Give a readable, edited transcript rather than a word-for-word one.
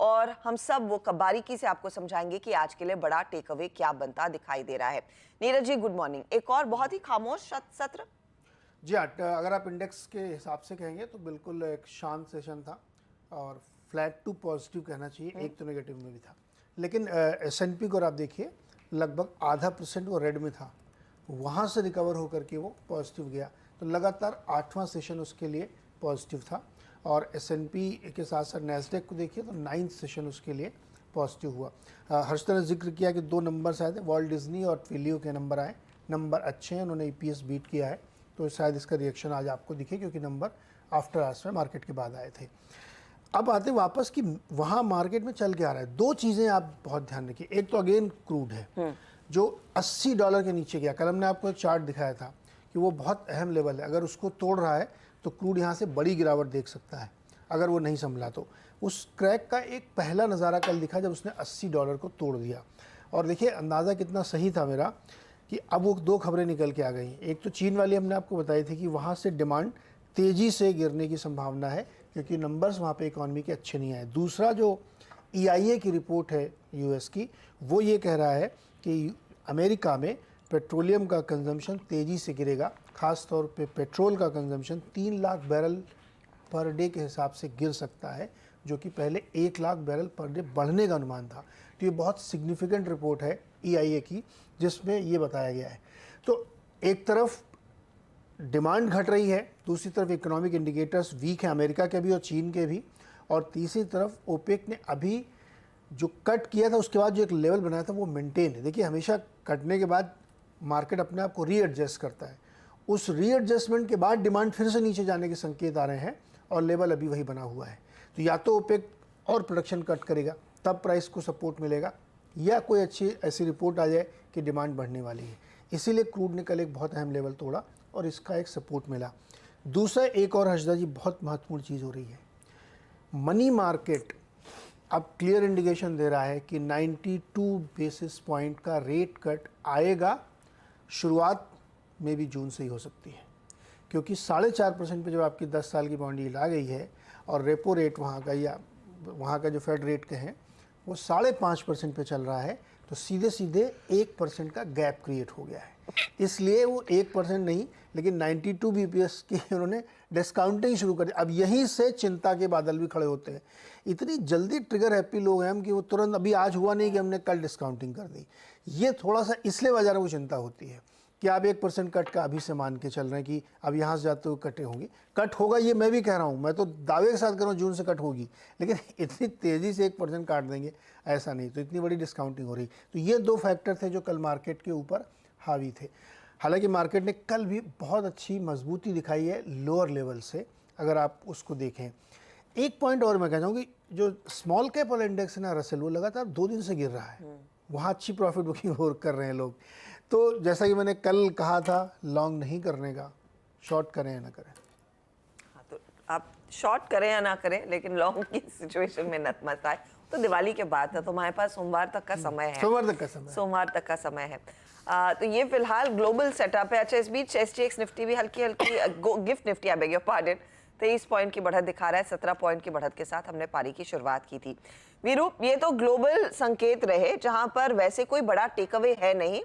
और हम सब वो बारीकी से आपको समझाएंगे कि आज के लिए बड़ा टेक अवे क्या बनता दिखाई दे रहा है। Neeraj ji, good morning. एक और बहुत ही खामोश सत्र। जी हाँ, अगर आप इंडेक्स के हिसाब से कहेंगे तो बिल्कुल एक शांत सेशन था और फ्लैट टू पॉजिटिव कहना चाहिए, एक तो नेगेटिव में भी था। लेकिन S&P को आप देखिए लगभग 0.5% वो रेड में था, वहाँ से रिकवर होकर के वो पॉजिटिव गया। तो लगातार 8वां सेशन उसके लिए पॉजिटिव था। और S&P के साथ साथ नैस्डैक को देखिए तो 9th सेशन उसके लिए पॉजिटिव हुआ। हर्षद ने जिक्र किया कि 2 नंबर्स आए थे, वॉल्ट डिज्नी और ट्विलियो के नंबर आए। नंबर अच्छे हैं, उन्होंने EPS बीट किया है, तो शायद इसका रिएक्शन आज आपको दिखे क्योंकि नंबर आफ्टर आवर्स में मार्केट के बाद आए थे। अब आते वापस कि वहाँ मार्केट में चल के आ रहा है। 2 चीज़ें आप बहुत ध्यान रखिए। एक तो अगेन क्रूड है जो $80 के नीचे गया। कल हमने आपको एक चार्ट दिखाया था कि वो बहुत अहम लेवल है, अगर उसको तोड़ रहा है तो क्रूड यहाँ से बड़ी गिरावट देख सकता है अगर वो नहीं संभला तो। उस क्रैक का एक पहला नज़ारा कल दिखा जब उसने $80 को तोड़ दिया। और देखिए अंदाज़ा कितना सही था मेरा कि अब वो 2 खबरें निकल के आ गई। एक तो चीन वाली हमने आपको बताई थी कि वहाँ से डिमांड तेज़ी से गिरने की संभावना है क्योंकि नंबर्स वहाँ पे इकॉनमी के अच्छे नहीं आए। दूसरा जो EIA की रिपोर्ट है US की, वो ये कह रहा है कि अमेरिका में पेट्रोलियम का कंजम्पशन तेज़ी से गिरेगा, ख़ास तौर पे पेट्रोल का consumption 3 lakh barrel per day के हिसाब से गिर सकता है, जो कि पहले 1 लाख बैरल पर डे बढ़ने का अनुमान था। तो ये बहुत सिग्निफिकेंट रिपोर्ट है EIA की जिसमें ये बताया गया है। तो एक तरफ डिमांड घट रही है, दूसरी तरफ इकोनॉमिक इंडिकेटर्स वीक हैं अमेरिका के भी और चीन के भी, और तीसरी तरफ ओपेक ने अभी जो कट किया था उसके बाद जो एक लेवल बनाया था वो मेंटेन है। देखिए हमेशा कटने के बाद मार्केट अपने आप को रीएडजस्ट करता है, उस रीएडजस्टमेंट के बाद डिमांड फिर से नीचे जाने के संकेत आ रहे हैं और लेवल अभी वही बना हुआ है। तो या तो ओपेक और प्रोडक्शन कट करेगा तब प्राइस को सपोर्ट मिलेगा, या कोई अच्छी ऐसी रिपोर्ट आ जाए कि डिमांड बढ़ने वाली है। इसीलिए क्रूड ने कल एक बहुत अहम लेवल तोड़ा और इसका एक सपोर्ट मिला। दूसरा एक और हर्षदा जी बहुत महत्वपूर्ण चीज़ हो रही है, मनी मार्केट अब क्लियर इंडिकेशन दे रहा है कि 92 बेसिस पॉइंट का रेट कट आएगा, शुरुआत में भी जून से ही हो सकती है, क्योंकि 4.5% पे जब आपकी 10 साल की बॉन्ड यील्ड आ गई है और रेपो रेट वहाँ का या वहाँ का जो फेड रेट के हैं वो 5.5% पे चल रहा है, तो सीधे सीधे 1% का गैप क्रिएट हो गया है। इसलिए वो 1% नहीं लेकिन 92 BPS की उन्होंने डिस्काउंटिंग शुरू कर दी। अब यहीं से चिंता के बादल भी खड़े होते हैं। इतनी जल्दी ट्रिगर हैप्पी लोग हैं हम कि वो तुरंत अभी आज हुआ नहीं कि हमने कल डिस्काउंटिंग कर दी। ये थोड़ा सा इसलिए बाजार को चिंता होती है कि आप 1% कट का अभी से मान के चल रहे हैं कि अब यहाँ से जाते हुए कटे होंगी। कट होगा ये मैं भी कह रहा हूँ, मैं तो दावे के साथ कह रहा हूँ जून से कट होगी, लेकिन इतनी तेज़ी से 1% काट देंगे ऐसा नहीं। तो इतनी बड़ी डिस्काउंटिंग हो रही। तो ये 2 फैक्टर थे जो कल मार्केट के ऊपर हावी थे। हालांकि मार्केट ने कल भी बहुत अच्छी मजबूती दिखाई है लोअर लेवल से, अगर आप उसको देखें। एक पॉइंट और मैं कह चाहूँ कि जो स्मॉल कैप वाला इंडेक्स है ना रसेल, वो लगातार 2 दिन से गिर रहा है, वहाँ अच्छी प्रॉफिट बुकिंग और कर रहे हैं लोग। तो जैसा कि मैंने कल कहा था लॉन्ग नहीं करने का, शॉर्ट करें या ना करें। हाँ, तो आप शॉर्ट करें या ना करें लेकिन लॉन्ग की सिचुएशन में नत मत आए। तो दिवाली के बाद है तो हमारे पास सोमवार तक का समय है, सोमवार तक का समय है। तो ये फिलहाल ग्लोबल सेटअप है। अच्छा, इस बीच SGX निफ्टी भी हल्की gift Nifty I beg your pardon 23 point की बढ़त दिखा रहा है। 17 पॉइंट की बढ़त के साथ हमने पारी की शुरुआत की थी। वीरू, ये तो ग्लोबल संकेत रहे जहां पर वैसे कोई बड़ा टेक अवे है नहीं,